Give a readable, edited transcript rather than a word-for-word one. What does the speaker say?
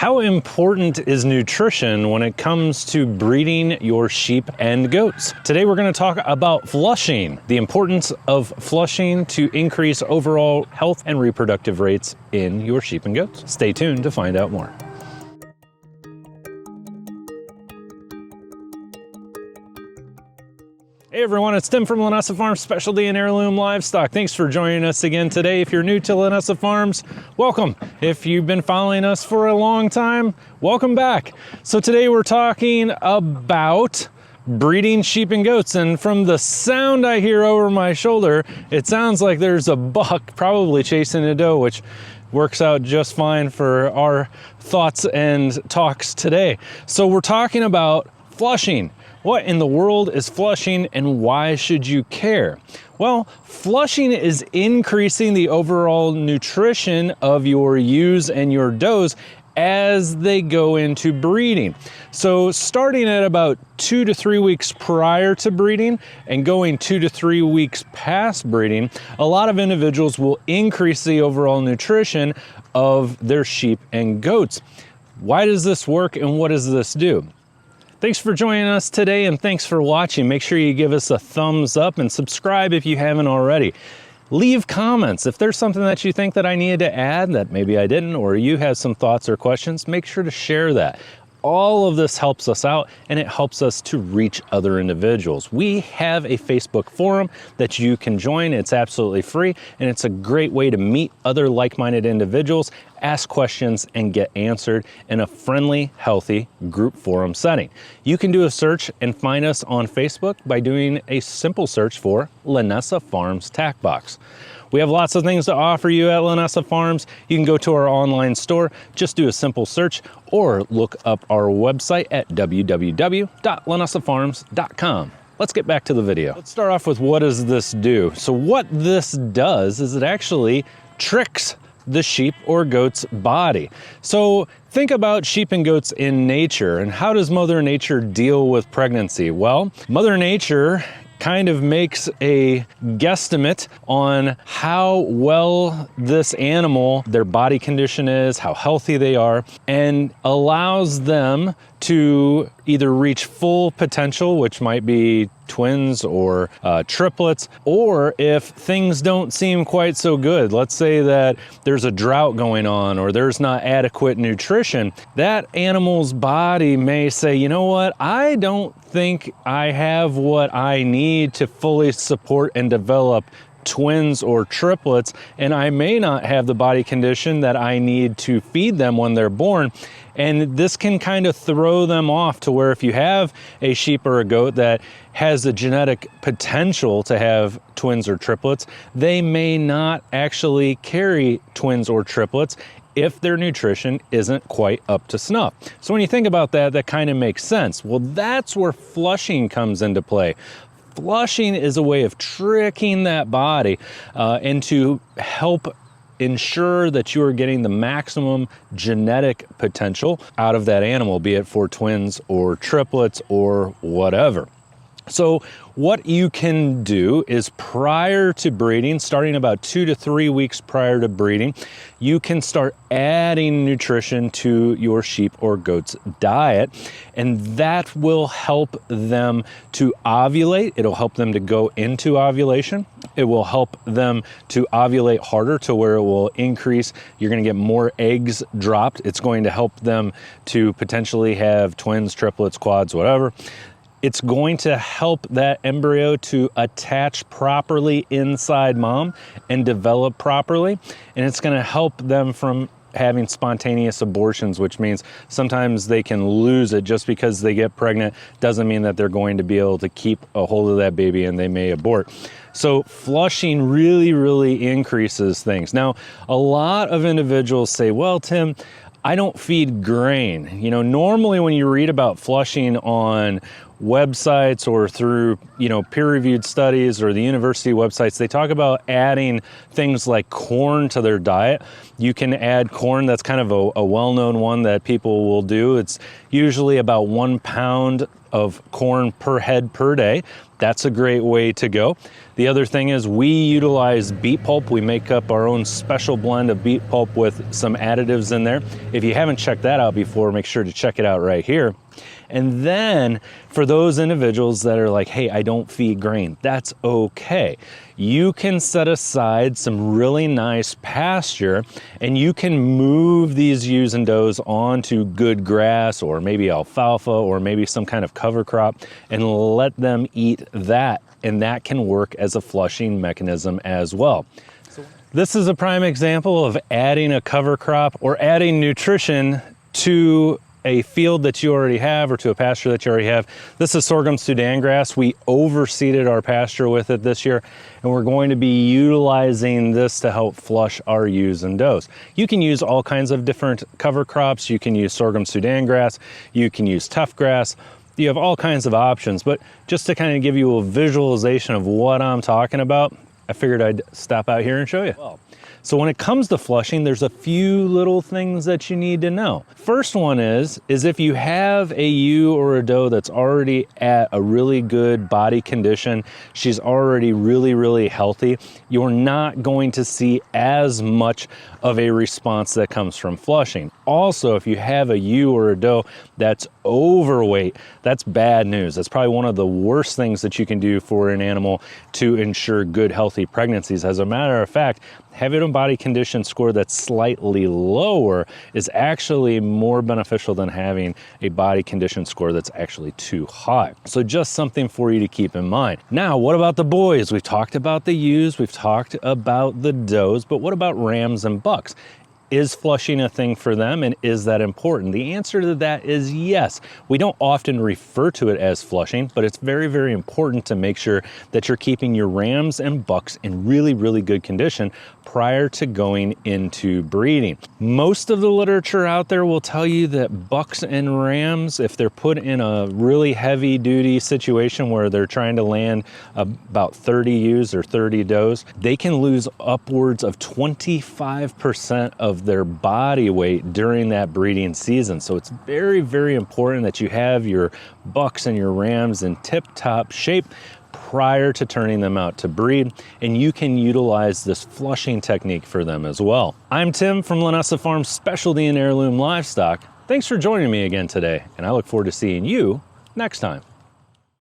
How important is nutrition when it comes to breeding your sheep and goats? Today we're going to talk about flushing, the importance of flushing to increase overall health and reproductive rates in your sheep and goats. Stay tuned to find out more. Hey everyone, it's Tim from Linessa Farms, Specialty and Heirloom Livestock. Thanks for joining us again today. If you're new to Linessa Farms, welcome. If you've been following us for a long time, welcome back. So today we're talking about breeding sheep and goats, and from the sound I hear over my shoulder, it sounds like there's a buck probably chasing a doe, which works out just fine for our thoughts and talks today. So we're talking about flushing. What in the world is flushing and why should you care? Well, flushing is increasing the overall nutrition of your ewes and your does as they go into breeding. So starting at about 2 to 3 weeks prior to breeding and going 2 to 3 weeks past breeding, a lot of individuals will increase the overall nutrition of their sheep and goats. Why does this work and what does this do? Thanks for joining us today and thanks for watching. Make sure you give us a thumbs up and subscribe if you haven't already. Leave comments. If there's something that you think that I needed to add that maybe I didn't, or you have some thoughts or questions, make sure to share that. All of this helps us out and it helps us to reach other individuals. We have a Facebook forum that you can join. It's absolutely free and it's a great way to meet other like-minded individuals, ask questions and get answered in a friendly, healthy group forum setting. You can do a search and find us on Facebook by doing a simple search for Linessa Farms Tack Box. We have lots of things to offer you at Linessa Farms. You can go to our online store, just do a simple search, or look up our website at www.linessafarms.com. Let's get back to the video. Let's start off with what does this do? So what this does is it actually tricks the sheep or goat's body. So think about sheep and goats in nature, and how does Mother Nature deal with pregnancy? Well, Mother Nature kind of makes a guesstimate on how well this animal, their body condition is, how healthy they are, and allows them to either reach full potential, which might be twins or triplets, or if things don't seem quite so good, let's say that there's a drought going on or there's not adequate nutrition, that animal's body may say, you know what, I don't think I have what I need to fully support and develop twins or triplets, and I may not have the body condition that I need to feed them when they're born. And this can kind of throw them off to where if you have a sheep or a goat that has a genetic potential to have twins or triplets, they may not actually carry twins or triplets if their nutrition isn't quite up to snuff. So when you think about that, that kind of makes sense. Well, that's where flushing comes into play. Flushing is a way of tricking that body and to help ensure that you are getting the maximum genetic potential out of that animal, be it for twins or triplets or whatever. So what you can do is prior to breeding, starting about 2 to 3 weeks prior to breeding, you can start adding nutrition to your sheep or goat's diet, and that will help them to ovulate. It'll help them to go into ovulation. It will help them to ovulate harder to where it will increase. You're going to get more eggs dropped. It's going to help them to potentially have twins, triplets, quads, whatever. It's going to help that embryo to attach properly inside mom and develop properly. And it's going to help them from having spontaneous abortions, which means sometimes they can lose it just because they get pregnant. Doesn't mean that they're going to be able to keep a hold of that baby and they may abort. So flushing really increases things. Now, a lot of individuals say, well, Tim, I don't feed grain. You know, normally when you read about flushing on websites or through, peer-reviewed studies or the university websites, they talk about adding things like corn to their diet. You can add corn. That's kind of a well-known one that people will do. It's usually about 1 pound of corn per head per day. That's a great way to go. The other thing is we utilize beet pulp. We make up our own special blend of beet pulp with some additives in there. If you haven't checked that out before, make sure to check it out right here. And then for those individuals that are like, hey, I don't feed grain, that's okay. You can set aside some really nice pasture and you can move these ewes and does onto good grass or maybe alfalfa or maybe some kind of cover crop and let them eat that. And that can work as a flushing mechanism as well. This is a prime example of adding a cover crop or adding nutrition to a field that you already have or to a pasture that you already have. This is sorghum Sudan grass. We overseeded our pasture with it this year, and we're going to be utilizing this to help flush our ewes and does. You can use all kinds of different cover crops. You can use sorghum Sudan grass. You can use tough grass. You have all kinds of options, but just to kind of give you a visualization of what I'm talking about, I figured I'd stop out here and show you. So when it comes to flushing, there's a few little things that you need to know. First one is if you have a ewe or a doe that's already at a really good body condition, she's already really healthy, you're not going to see as much of a response that comes from flushing. Also, if you have a ewe or a doe that's overweight, that's bad news. That's probably one of the worst things that you can do for an animal to ensure good, healthy pregnancies. As a matter of fact, having a body condition score that's slightly lower is actually more beneficial than having a body condition score that's actually too high. So just something for you to keep in mind. Now, what about the boys? We've talked about the ewes, we've talked about the does, but what about rams and bucks? Is flushing a thing for them, and is that important? The answer to that is yes. We don't often refer to it as flushing, but it's very important to make sure that you're keeping your rams and bucks in really good condition prior to going into breeding. Most of the literature out there will tell you that bucks and rams, if they're put in a really heavy duty situation where they're trying to land about 30 ewes or 30 does, they can lose upwards of 25% of their body weight during that breeding season. So it's very important that you have your bucks and your rams in tip-top shape prior to turning them out to breed, and you can utilize this flushing technique for them as well. I'm Tim from Linessa Farms, Specialty in Heirloom Livestock. Thanks for joining me again today, and I look forward to seeing you next time.